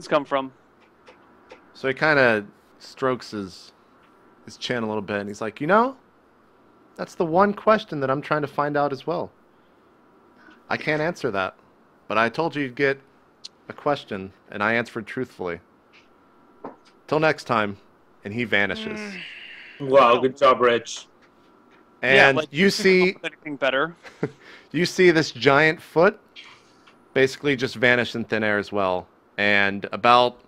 weapons come from? So he kind of strokes his chin a little bit, and he's like, you know, that's the one question that I'm trying to find out as well. I can't answer that, but I told you you'd get a question, and I answered truthfully. Till next time, and he vanishes. Wow, good job, Rich. And like, you see anything better. you see this giant foot basically just vanish in thin air as well. And about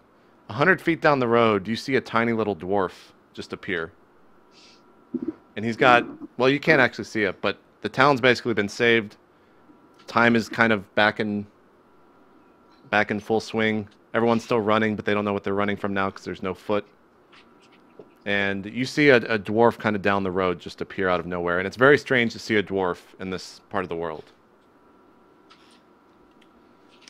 100 feet down the road, you see a tiny little dwarf just appear. And he's got, well, you can't actually see it, but the town's basically been saved. Time is kind of back in full swing. Everyone's still running, but they don't know what they're running from now because there's no foot. And you see a dwarf kind of down the road just appear out of nowhere. And it's very strange to see a dwarf in this part of the world.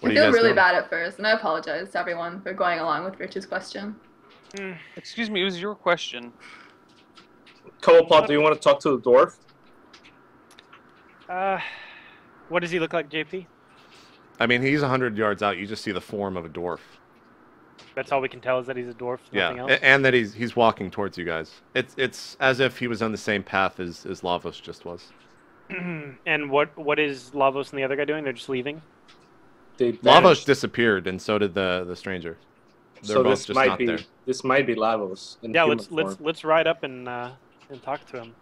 I feel really bad at first, and I apologize to everyone for going along with Rich's question. Excuse me, it was your question. Cobblepot, do you want to talk to the dwarf? What does he look like, JP? I mean, he's 100 yards out. You just see the form of a dwarf. That's all we can tell is that he's a dwarf. Nothing else? And that he's walking towards you guys. It's as if he was on the same path as Lavos just was. And what is Lavos and the other guy doing? They're just leaving? Lavos disappeared, and so did the stranger. They're so both this just might not be there. this might be Lavos. In Yeah, human form. let's ride up and talk to him.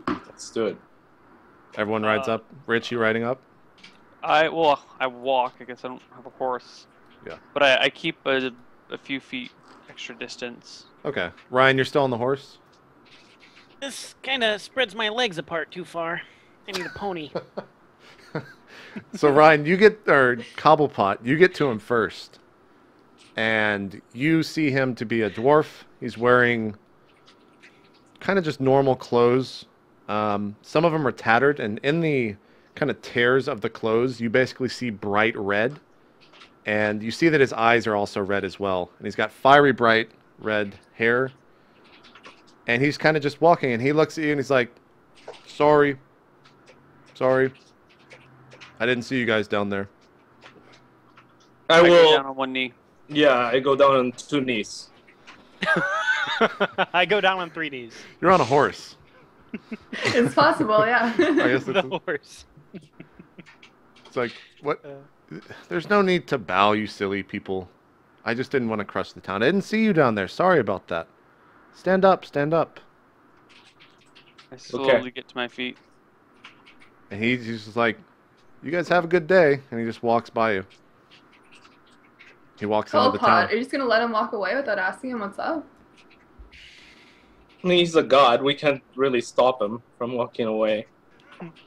Let's do it. Everyone rides up. Rich, you riding up? I walk. I guess I don't have a horse. Yeah. But I keep a few feet extra distance. Okay. Ryan, you're still on the horse? This kind of spreads my legs apart too far. I need a pony. So Ryan, Cobblepot, you get to him first. And you see him to be a dwarf. He's wearing kind of just normal clothes. Some of them are tattered, and in the kind of tears of the clothes, you basically see bright red. And you see that his eyes are also red as well. And he's got fiery bright red hair. And he's kind of just walking, and he looks at you and he's like, Sorry. I didn't see you guys down there. I will go down on one knee. Yeah, I go down on 2 knees. I go down on 3 knees. You're on a horse. It's possible, yeah. I guess The horse. It's like, what? There's no need to bow, you silly people. I just didn't want to crush the town. I didn't see you down there. Sorry about that. Stand up, stand up. I slowly get to my feet. And he's just like, you guys have a good day. And he just walks by you. He walks into the town. Cobblepot, are you just going to let him walk away without asking him what's up? I mean, he's a god. We can't really stop him from walking away.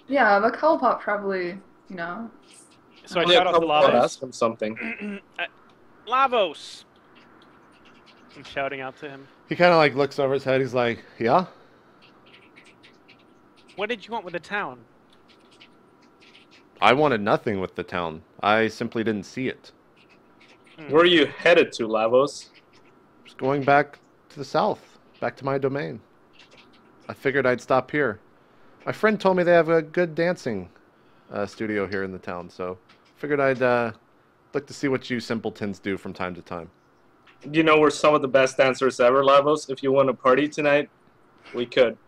Yeah, but Cobblepot probably, you know. So I Yeah, shout out to Cobblepot, Lavos. ask him something. Lavos! I'm shouting out to him. He kind of like looks over his head. He's like, yeah? What did you want with the town? I wanted nothing with the town. I simply didn't see it. Where are you headed to, Lavos? Just going back to the south. Back to my domain. I figured I'd stop here. My friend told me they have a good dancing studio here in the town, so figured I'd look to see what you simpletons do from time to time. You know we're some of the best dancers ever, Lavos. If you want to party tonight, we could.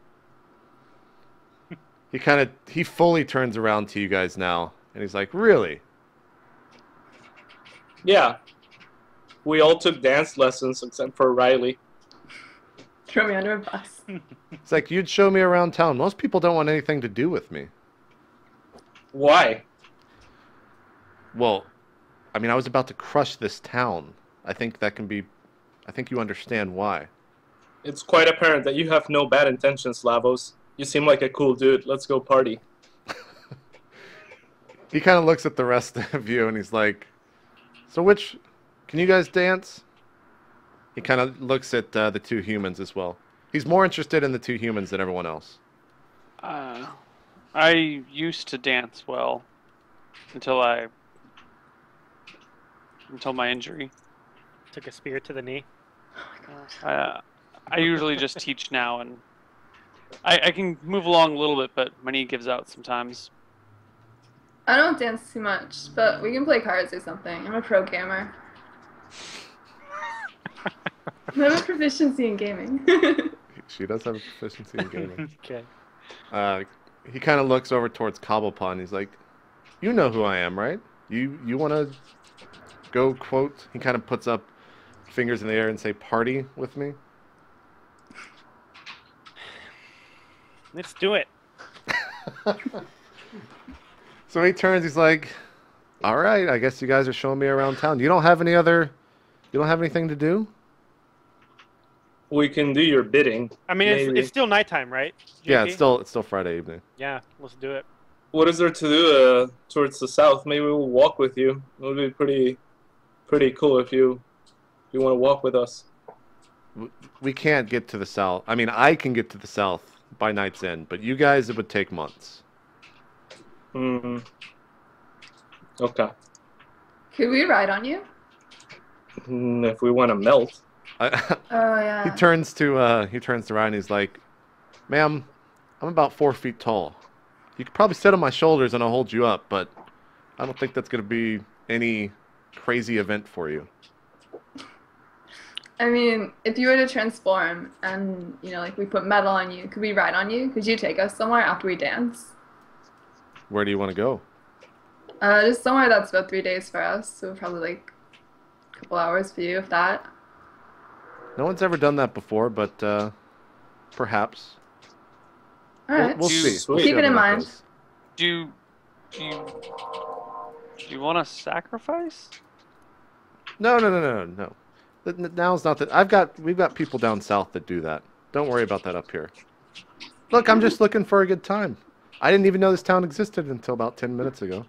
He fully turns around to you guys now, and he's like, really? Yeah. We all took dance lessons except for Riley. Throw me under a bus. It's like, you'd show me around town. Most people don't want anything to do with me. Why? Well, I mean, I was about to crush this town. I think you understand why. It's quite apparent that you have no bad intentions, Lavos. You seem like a cool dude. Let's go party. He kind of looks at the rest of you, and he's like, so can you guys dance? He kind of looks at the 2 humans as well. He's more interested in the 2 humans than everyone else. I used to dance well until my injury. Took a spear to the knee. I usually just teach now, and I can move along a little bit, but my knee gives out sometimes. I don't dance too much, but we can play cards or something. I'm a pro gamer. I have a proficiency in gaming. She does have a proficiency in gaming. Okay. He kind of looks over towards Cobblepot. He's like, "You know who I am, right? You want to go quote?" He kind of puts up fingers in the air and say, "Party with me." Let's do it. So he turns. He's like, "All right, I guess you guys are showing me around town. You don't have anything to do?" We can do your bidding. I mean, it's still nighttime, right? Yeah, JP? it's still Friday evening. Yeah, let's do it. What is there to do towards the south? Maybe we'll walk with you. It'll be pretty cool if you want to walk with us. We can't get to the south. I mean, I can get to the south by night's end, but you guys, it would take months. Hmm. Okay. Could we ride on you? If we want to melt. Oh yeah. He turns to Ryan. And he's like, "Ma'am, I'm about 4 feet tall. You could probably sit on my shoulders and I'll hold you up, but I don't think that's gonna be any crazy event for you." I mean, if you were to transform and, like we put metal on you, could we ride on you? Could you take us somewhere after we dance? Where do you want to go? Just somewhere that's about 3 days for us, so probably like a couple hours for you, if that. No one's ever done that before, but perhaps. All right. We'll see. Sweet. We'll see Keep it how in that mind. goes. Do you want to sacrifice? No. Now's not that. We've got people down south that do that. Don't worry about that up here. Look, I'm just looking for a good time. I didn't even know this town existed until about 10 minutes ago.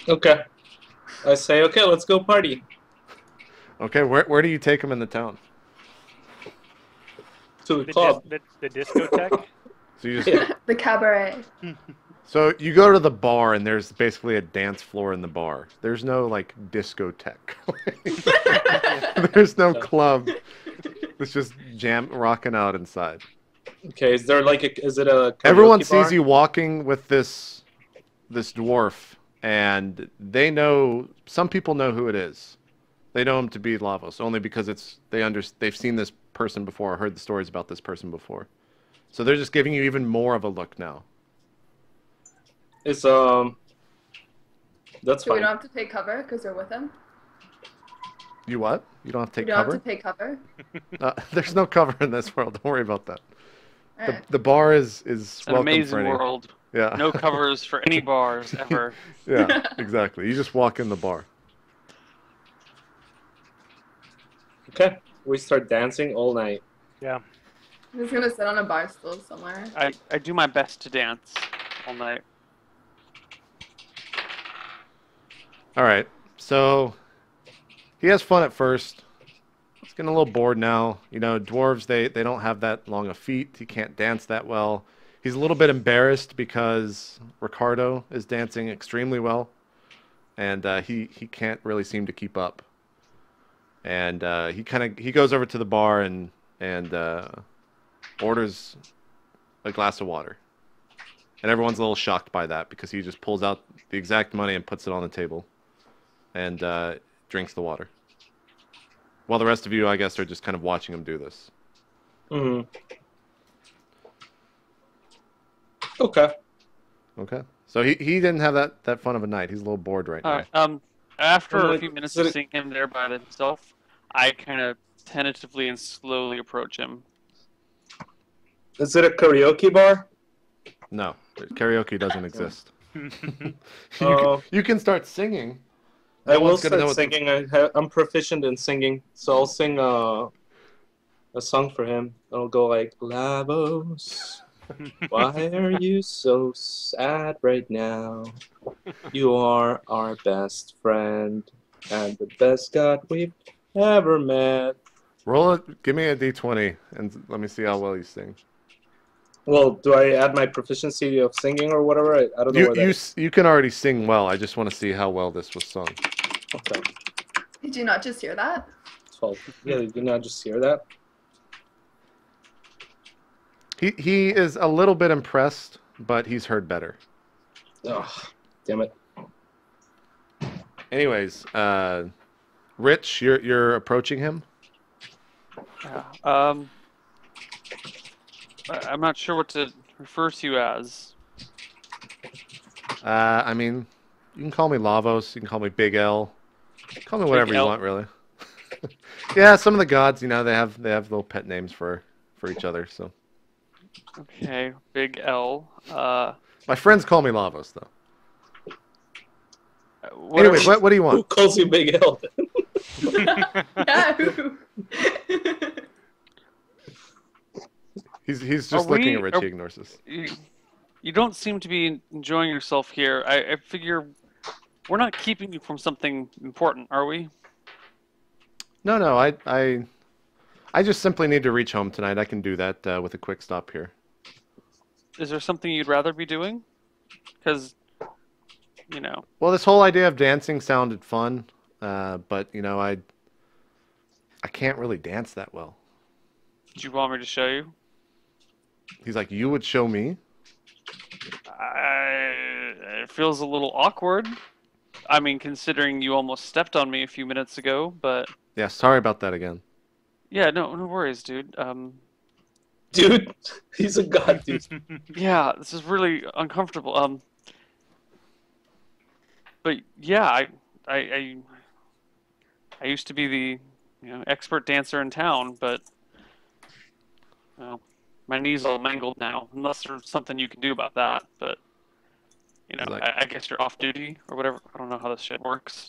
Okay. I say, okay, let's go party. Okay, where do you take them in the town? To the club. The discotheque. So you just The cabaret. So you go to the bar and there's basically a dance floor in the bar. There's no like discotheque. There's no club. It's just rocking out inside. Okay, is there like is it a Everyone karaoke bar? sees you walking with this dwarf, and some people know who it is. They know him to be Lavos only because they've seen this person before, or heard the stories about this person before. So they're just giving you even more of a look now. It's that's So we fine. don't have to take cover because we're with him? You what? You don't have to We take don't cover? have to take cover? There's no cover in this world. Don't worry about that. Alright. The bar is It's an welcome amazing for any. world. Yeah. No covers for any bars ever. Yeah, exactly. You just walk in the bar. Okay, we start dancing all night. Yeah. I'm just gonna sit on a bar stool somewhere. I do my best to dance all night. All right. So he has fun at first. He's getting a little bored now. You know, dwarves, they don't have that long of feet. He can't dance that well. He's a little bit embarrassed because Ricardo is dancing extremely well. And he can't really seem to keep up. And he goes over to the bar and orders a glass of water. And everyone's a little shocked by that because he just pulls out the exact money and puts it on the table and drinks the water. While the rest of you, I guess, are just kind of watching him do this. Mm-hmm. Okay. Okay. So he didn't have that fun of a night. He's a little bored right now. All right. After I'm a like, few minutes is of it- seeing him there by himself, I kind of tentatively and slowly approach him. Is it a karaoke bar? No, karaoke doesn't exist. Oh. You can start singing. I No will one's gonna know start what singing. I'm proficient in singing, so I'll sing a song for him. It'll go like, Lavos, why are you so sad right now? You are our best friend and the best god we've ever met. Roll it. Give me a d20 and let me see how well you sing. Well, do I add my proficiency of singing or whatever? I don't know. You can already sing well. I just want to see how well this was sung. Okay. Did you not just hear that? 12. Yeah, did you not just hear that? He is a little bit impressed, but he's heard better. Ugh, damn it. Anyways, Rich, you're approaching him. Yeah. I'm not sure what to refer to you as. I mean, you can call me Lavos. You can call me Big L. Call me Big whatever you L? want, really. Yeah, some of the gods, you know, they have little pet names for each other. So Okay, Big L. my friends call me Lavos, though. Whatever. Anyways, what do you Who want? calls you Big L? Yeah. He's just Are looking we- at Rich. are- He ignores us. You don't seem to be enjoying yourself here. I figure we're not keeping you from something important, are we? No, I just simply need to reach home tonight. I can do that with a quick stop here. Is there something you'd rather be doing? Because, you know, Well, this whole idea of dancing sounded fun, but you know, I can't really dance that well. do you want me to show you? He's like, you would show me? It feels a little awkward. I mean, considering you almost stepped on me a few minutes ago, but Yeah, sorry about that again. yeah, no worries, dude. Dude, he's a god, dude. Yeah, this is really uncomfortable. But yeah, I used to be the expert dancer in town, but my knees all mangled now. Unless there's something you can do about that, but He's like- I guess you're off duty or whatever. I don't know how this shit works.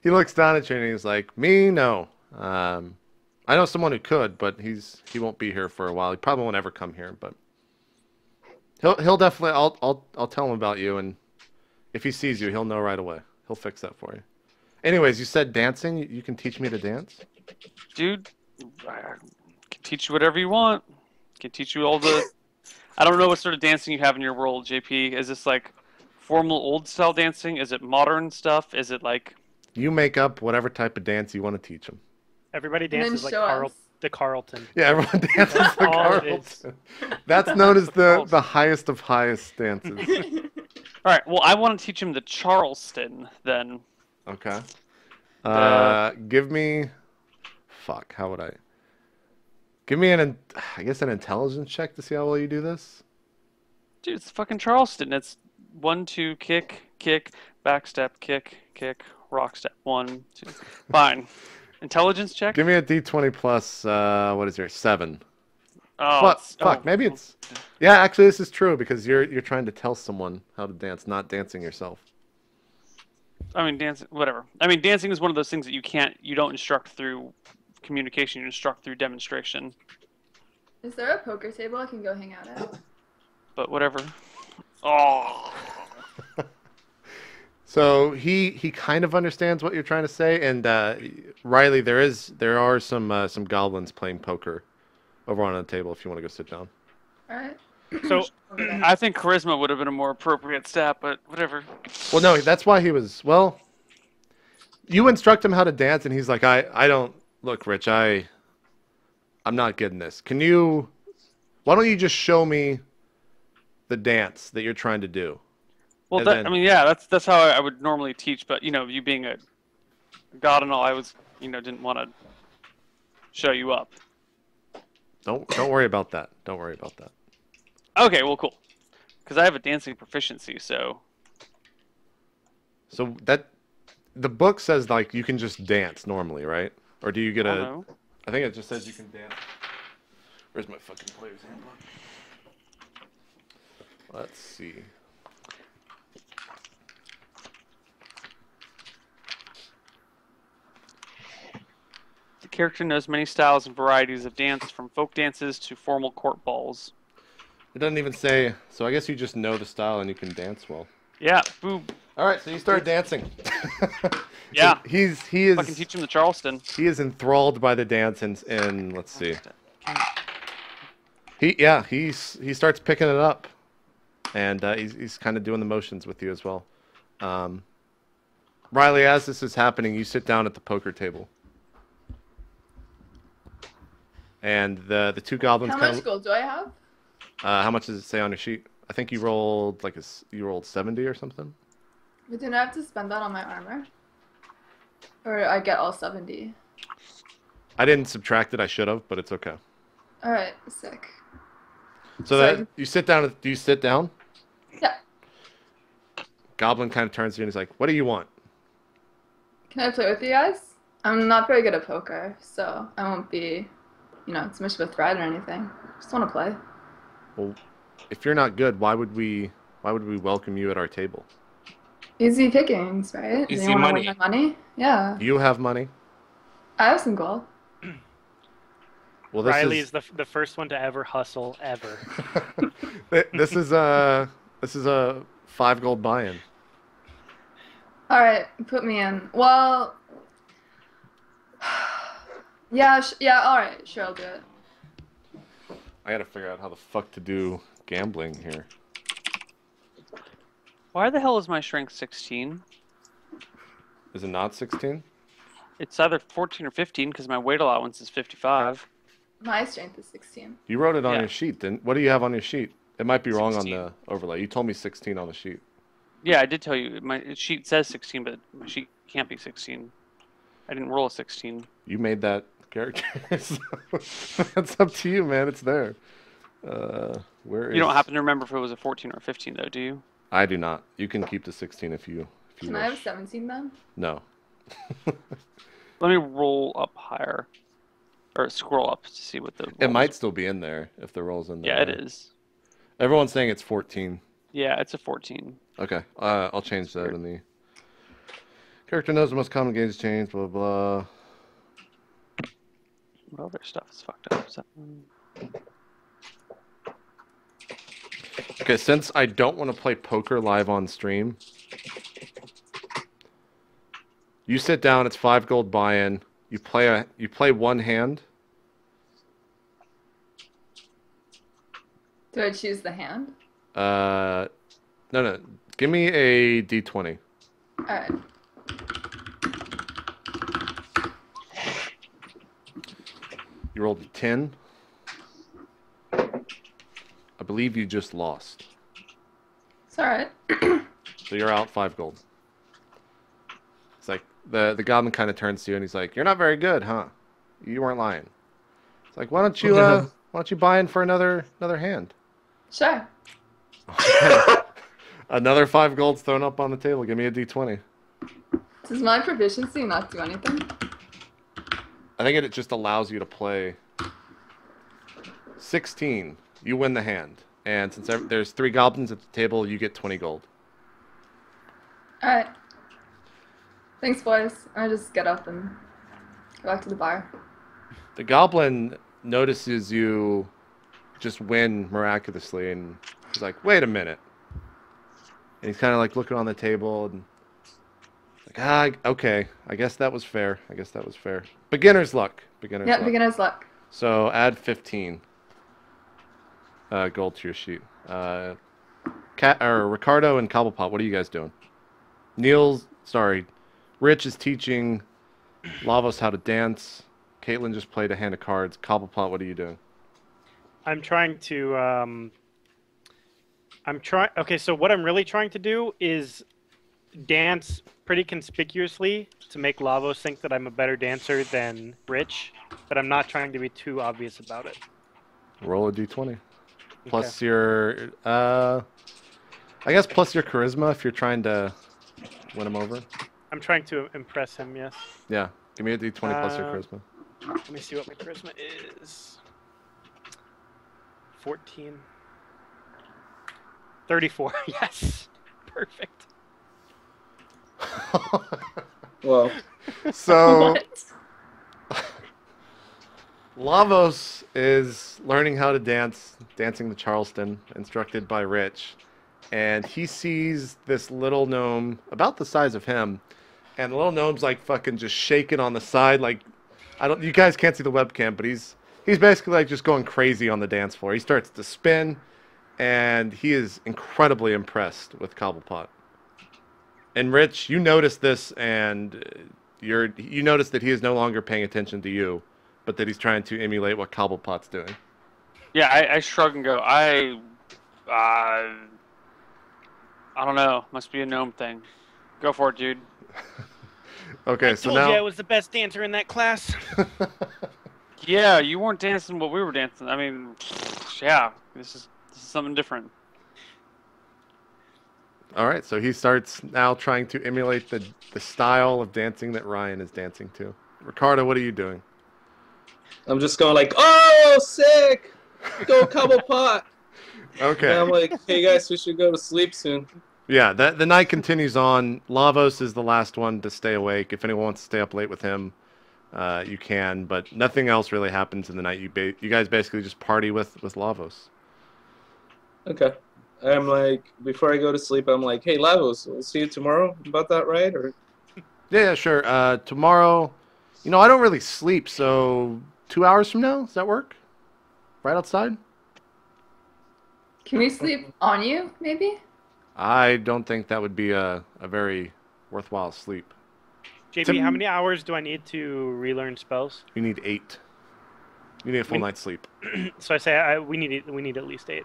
He looks down at you and he's like, me, no. I know someone who could, but he won't be here for a while. He probably won't ever come here, but he'll definitely. I'll tell him about you, and if he sees you, he'll know right away. He'll fix that for you. Anyways, you said dancing. You can teach me to dance. Dude, I can teach you whatever you want. Can teach you all the. I don't know what sort of dancing you have in your world, JP. Is this like formal old style dancing? Is it modern stuff? Is it like? You make up whatever type of dance you want to teach him. Everybody then dances like show us. the Carlton. Yeah, everyone dances That's the all it is. Carlton. That's known as the highest of highest dances. All right. Well, I want to teach him the Charleston then. Okay. Give me. Fuck. How would I? Give me I guess an intelligence check to see how well you do this. Dude, it's fucking Charleston. It's 1, 2, kick, backstep, kick, rock step. 1, 2. Fine. Intelligence check. Give me a D20 plus. What is yours? 7. Oh, Fuck. Maybe it's. Yeah, actually, this is true because you're trying to tell someone how to dance, not dancing yourself. I mean, dancing. Whatever. I mean, dancing is one of those things that you don't instruct through communication. You instruct through demonstration. Is there a poker table I can go hang out at? But whatever. Oh. So he kind of understands what you're trying to say, and Riley, there are some goblins playing poker over on the table if you want to go sit down. All right. So Over there. I think charisma would have been a more appropriate stat, but whatever. Well, no, that's why he was. Well, you instruct him how to dance, and he's like, I don't look, Rich. I'm not getting this. Why don't you just show me the dance that you're trying to do? Well, And then- I mean, yeah, that's how I would normally teach. But you being a god and all, I was, didn't want to show you up. Don't worry about that. Don't worry about that. Okay, well, cool. Because I have a dancing proficiency, so. So the book says like you can just dance normally, right? Or do you get I a? don't know. I think it just says you can dance. Where's my fucking player's handbook? Let's see. The character knows many styles and varieties of dance, from folk dances to formal court balls. It doesn't even say. So I guess you just know the style and you can dance well. Yeah, boom. All right, so you start dancing. Yeah. So he Fucking teach him the Charleston. He is enthralled by the dance, and let's see. He starts picking it up, and he's kind of doing the motions with you as well. Riley, as this is happening, you sit down at the poker table, and the two goblins. How kind much gold do I have? How much does it say on your sheet? I think you rolled you rolled 70 or something. But didn't I have to spend that on my armor? Or I get all 70? I didn't subtract it. I should have, but it's okay. All right, sick. So that you sit down. Do you sit down? Yeah. Goblin kind of turns to you and he's like, "What do you want?" Can I play with you guys? I'm not very good at poker, so I won't be, too much of a threat or anything. Just want to play. Well, if you're not good, why would we welcome you at our table? Easy pickings, right? Do Easy you want to money. win my money? Yeah. You have money. I have some gold. Well, this Riley is is the first one to ever hustle ever. this is a 5 gold buy-in. All right, put me in. Well, yeah, all right, sure, I'll do it. I gotta figure out how the fuck to do gambling here. Why the hell is my strength 16? Is it not 16? It's either 14 or 15 because my weight allowance is 55. My strength is 16. You wrote it on Yeah. your sheet, didn't? What do you have on your sheet? It might be wrong 16. on the overlay. You told me 16 on the sheet. Yeah, I did tell you. My sheet says 16, but my sheet can't be 16. I didn't roll a 16. You made that character. So that's up to you, man. It's there. Where is... You don't happen to remember if it was a 14 or a 15, though, do you? I do not. You can keep the 16 if you Can wish. I have 17 then? No. Let me roll up higher. Or scroll up to see what the It rolls- might still be in there if the roll's in there. Yeah, it is. Everyone's saying it's 14. Yeah, it's a 14. Okay. I'll change that in the... Character knows the most common games change, blah, blah. What other stuff is fucked up? Okay, since I don't want to play poker live on stream, you sit down, it's 5 gold buy-in. You play one hand. Do I choose the hand? No. Give me a d20. All right. You rolled a 10. I believe you just lost. It's all right. So you're out 5 gold. It's like the goblin kind of turns to you and he's like, "You're not very good, huh? You weren't lying." It's like, why don't you buy in for another hand? Sure. Another 5 gold's thrown up on the table. Give me a d20. Does my proficiency not do anything? I think it just allows you to play 16. You win the hand. And since there's 3 goblins at the table, you get 20 gold. All right. Thanks, boys. I just get up and go back to the bar. The goblin notices you just win miraculously, and he's like, "Wait a minute." And he's kind of like looking on the table and like, okay, I guess that was fair. Beginner's luck. Beginner's luck. So add 15 gold to your sheet. Ricardo and Cobblepot, what are you guys doing? Rich is teaching Lavos how to dance. Caitlin just played a hand of cards. Cobblepot, what are you doing? I'm trying to. Okay, so what I'm really trying to do is dance pretty conspicuously to make Lavos think that I'm a better dancer than Rich, but I'm not trying to be too obvious about it. Roll a d20. Plus your, I guess plus your charisma if you're trying to win him over. I'm trying to impress him, yes. Yeah, give me a d20 plus your charisma. Let me see what my charisma is. 14. 34, yes. Perfect. Well, So What? Lavos is learning how to dance, dancing the Charleston, instructed by Rich. And he sees this little gnome about the size of him, and the little gnome's like fucking just shaking on the side, like you guys can't see the webcam, but he's basically like just going crazy on the dance floor. He starts to spin, and he is incredibly impressed with Cobblepot. And Rich, you notice this, and you notice that he is no longer paying attention to you, but that he's trying to emulate what Cobblepot's doing. Yeah, I shrug and go, I don't know. Must be a gnome thing. Go for it, dude. Okay, I so told you I now was the best dancer in that class. Yeah, you weren't dancing what we were dancing. I mean, yeah, this is something different. All right, so he starts now trying to emulate the style of dancing that Ryan is dancing to. Ricardo, what are you doing? I'm just going like, oh, sick! Go Cobblepot! Okay. And I'm like, hey guys, we should go to sleep soon. Yeah, the night continues on. Lavos is the last one to stay awake. If anyone wants to stay up late with him, you can. But nothing else really happens in the night. You guys basically just party with Lavos. Okay. I'm like, before I go to sleep, I'm like, hey Lavos, we'll see you tomorrow. About that, right? Or Yeah, sure. Tomorrow, I don't really sleep, so 2 hours from now, does that work? Right outside? Can we sleep on you, maybe? I don't think that would be a very worthwhile sleep. JP, how many hours do I need to relearn spells? You need 8. You need a full night's sleep. So I say we need at least 8.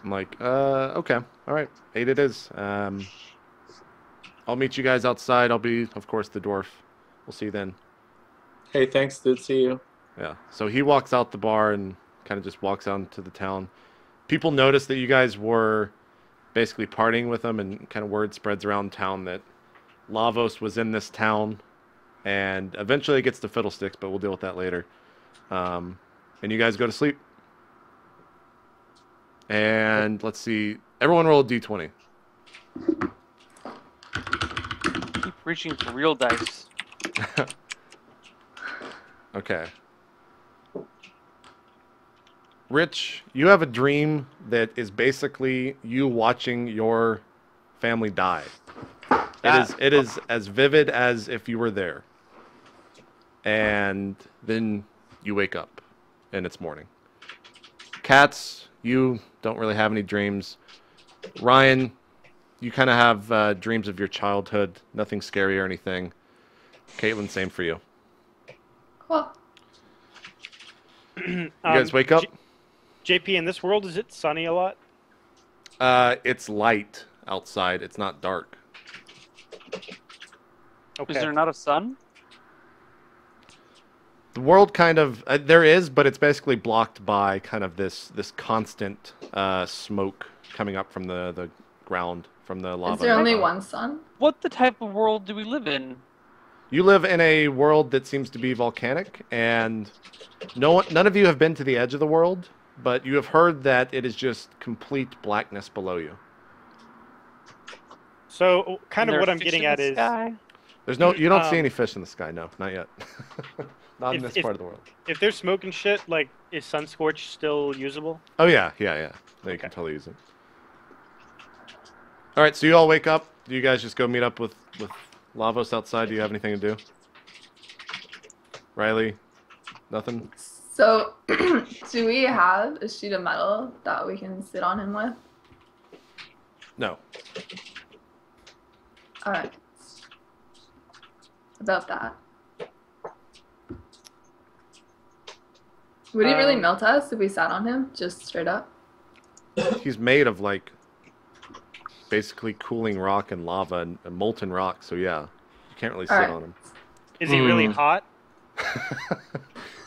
I'm like, okay, all right, 8 it is. I'll meet you guys outside. I'll be, of course, the dwarf. We'll see you then. hey, thanks, dude. See you. Yeah. So he walks out the bar and kind of just walks out into the town. People notice that you guys were basically partying with him, and kind of word spreads around town that Lavos was in this town, and eventually it gets to Fiddlesticks, but we'll deal with that later. And you guys go to sleep. And let's see. Everyone roll a d20. Keep reaching for real dice. Okay. Rich, you have a dream that is basically you watching your family die. It is as vivid as if you were there. And then you wake up and it's morning. Cats, you don't really have any dreams. Ryan, you kind of have dreams of your childhood. Nothing scary or anything. Caitlin, same for you. Cool. You guys wake up? JP, in this world, is it sunny a lot? It's light outside. It's not dark. Okay. Is there not a sun? The world kind of there is, but it's basically blocked by kind of this constant smoke coming up from the ground from the lava. Is there only one sun? What the type of world do we live in? You live in a world that seems to be volcanic, and none of you have been to the edge of the world, but you have heard that it is just complete blackness below you. So, kind of There what are I'm fish getting in at the is, sky? You don't see any fish in the sky, no, not yet. Not in this part of the world. if there's smoke and shit, like, is Sunscorch still usable? Oh yeah. No, you can totally use it. All right, so you all wake up. Do you guys just go meet up with Lavos outside? Do you have anything to do? Riley, nothing. So, do we have a sheet of metal that we can sit on him with? No. Alright. About that. Would he really melt us if we sat on him, just straight up? He's made of like basically cooling rock and lava and molten rock, so yeah, you can't really sit on him. Is he really hot?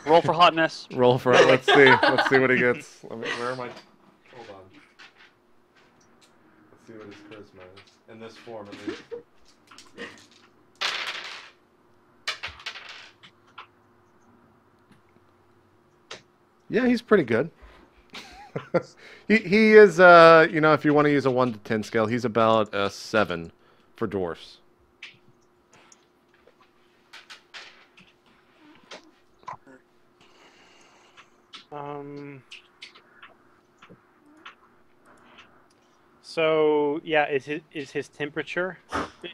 Roll for hotness. Roll for it. Let's see. Let's see what he gets. Where am I? Hold on. Let's see what his charisma is in this form at least. Yeah, he's pretty good. he is, if you want to use a 1 to 10 scale, he's about a 7 for dwarfs. So yeah, is his temperature?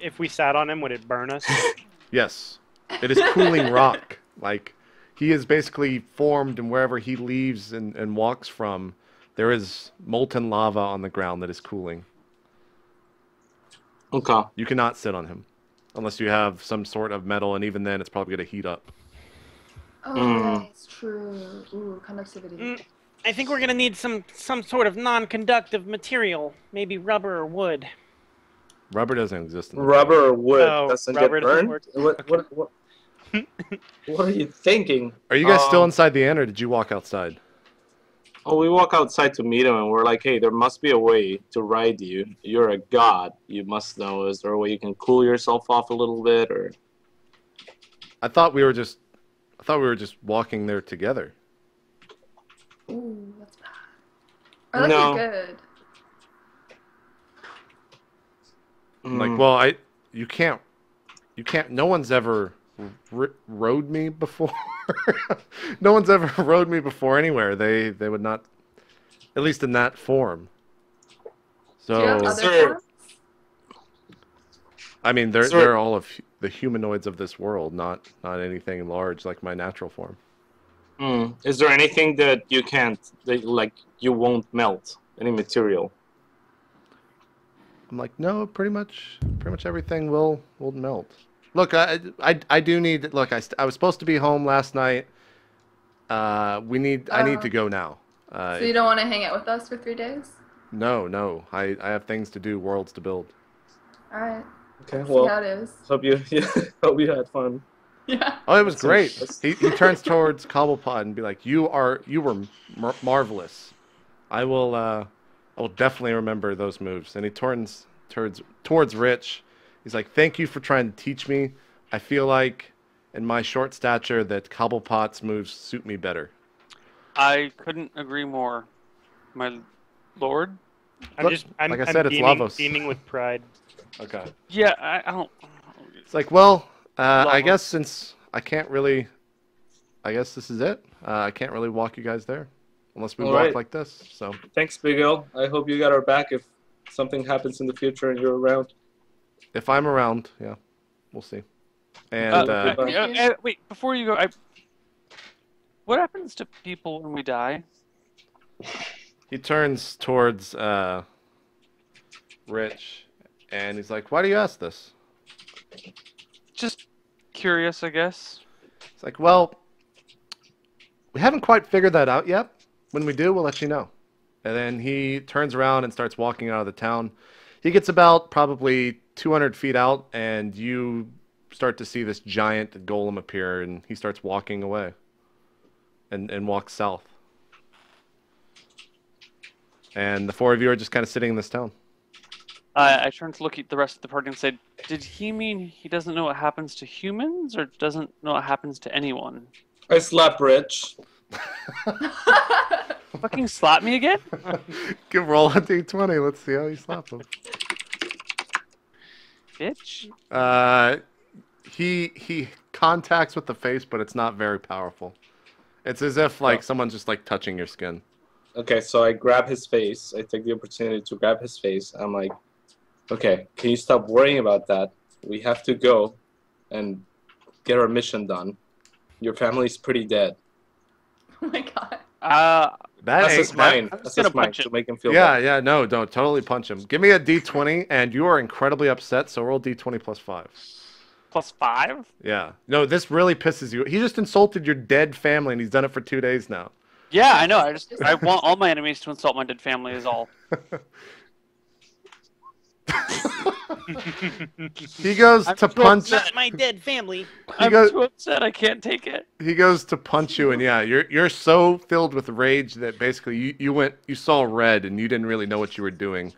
If we sat on him, would it burn us? Yes, it is cooling rock. Like he is basically formed, and wherever he leaves and walks from, there is molten lava on the ground that is cooling. Okay. You cannot sit on him unless you have some sort of metal, and even then, it's probably going to heat up. Oh, yeah, it's true. Ooh, conductivity. I think we're gonna need some sort of non-conductive material, maybe rubber or wood. Rubber doesn't exist in the Rubber or wood Oh, doesn't rubber get doesn't burned? work. What? What are you thinking? Are you guys still inside the inn, or did you walk outside? Oh, we walk outside to meet him, and we're like, hey, there must be a way to ride you. You're a god. You must know. Is there a way you can cool yourself off a little bit, or? I thought we were just walking there together. Ooh, that's bad. Or that'd No. be good. I'm like, well, you can't. No one's ever rode me before. No one's ever rode me before anywhere. They would not, at least in that form. So Do you have other Sir. forms? I mean, Sir. they're all of the humanoids of this world, not anything large like my natural form. Is there anything that you can't, like you won't melt? Any material? I'm like, no, pretty much everything will melt. Look, I do need. Look, I was supposed to be home last night. I need to go now. So you don't want to hang out with us for 3 days? No. I have things to do, worlds to build. All right. Okay, See well, how it is. hope you had fun. Yeah. Oh, it was great. That's- He turns towards Cobblepot and be like, you were marvelous. I will definitely remember those moves. And he turns towards Rich. He's like, thank you for trying to teach me. I feel like, in my short stature, that Cobblepot's moves suit me better. I couldn't agree more, my lord. I'm like I said, it's beaming, Lavos. beaming with pride. Okay. Yeah, I don't. It's like, well, I Lavos. guess since I can't really, I guess this is it. I can't really walk you guys there unless we All walk right. like this. So Thanks, Big L. I hope you got our back if something happens in the future and you're around. if I'm around, yeah, we'll see. And Wait, before you go, what happens to people when we die? he turns towards Rich, and he's like, "Why do you ask this?" Just curious, I guess. It's like, "Well, we haven't quite figured that out yet. When we do, we'll let you know." And then he turns around and starts walking out of the town. He gets about probably 200 feet out, and you start to see this giant golem appear, and he starts walking away and walks south. And the four of you are just kind of sitting in this town. I turned to look at the rest of the party and said, did he mean he doesn't know what happens to humans, or doesn't know what happens to anyone? I slap Rich. Fucking slap me again? Give roll a d20. Let's see how you slap him. Bitch. He contacts with the face, but it's not very powerful. It's as if like someone's just like touching your skin. Okay, so I grab his face. I take the opportunity to grab his face. I'm like, okay, can you stop worrying about that? We have to go and get our mission done. Your family's pretty dead. Oh my god. That's his mind. I'm just That's his gonna mind punch to it. make him feel Yeah, bad. yeah, no, don't totally punch him. Give me a d20, and you are incredibly upset, so roll d20 plus 5. Plus 5? Yeah. No, this really pisses you. He just insulted your dead family, and he's done it for 2 days now. Yeah, I know. I want all my enemies to insult my dead family is all. He goes I'm to so punch. upset. My dead family. I'm goes- too upset. I can't take it. He goes to punch you, and yeah, you're so filled with rage that basically you saw red, and you didn't really know what you were doing,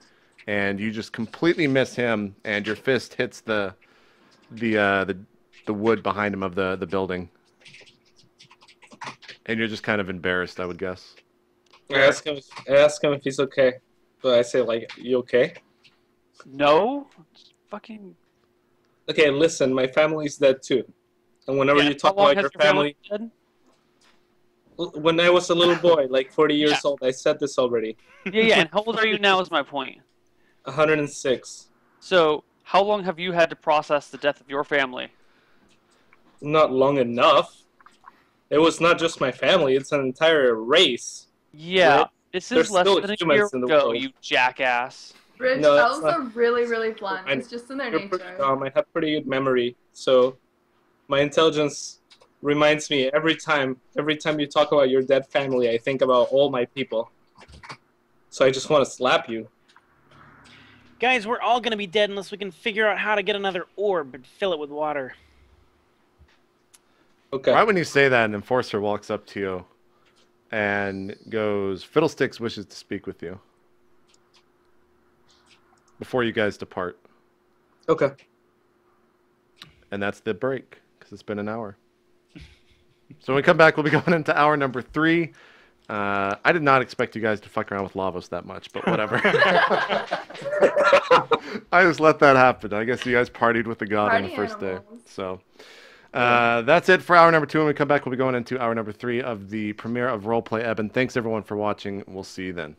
and you just completely miss him, and your fist hits the wood behind him of the building, and you're just kind of embarrassed, I would guess. I ask him if he's okay. But I say, like, you okay? No? Just fucking. Okay, listen, my family's dead too. And whenever Yeah, you talk how long about has your family, dead? when I was a little boy, like 40 years Yeah. old, I said this already. Yeah, and how old are you now is my point. 106. So, how long have you had to process the death of your family? Not long enough. It was not just my family, it's an entire race. Yeah, Right? this There's is less still than a humans year in the ago, world. you jackass. Rich, No, that's elves not- are really, really blunt. I know. It's just in their You're pretty nature. dumb. I have pretty good memory. So my intelligence reminds me every time you talk about your dead family, I think about all my people. So I just want to slap you. Guys, we're all gonna be dead unless we can figure out how to get another orb and fill it with water. Okay. Right when you say that, an enforcer walks up to you and goes, Fiddlesticks wishes to speak with you before you guys depart. Okay. And that's the break, because it's been an hour. So when we come back, we'll be going into hour number 3. I did not expect you guys to fuck around with Lavos that much, but whatever. I just let that happen. I guess you guys partied with the god on the Party first animals. day. So that's it for hour number 2. When we come back, we'll be going into hour number 3 of the premiere of RollPlay Ehbon. Thanks, everyone, for watching. We'll see you then.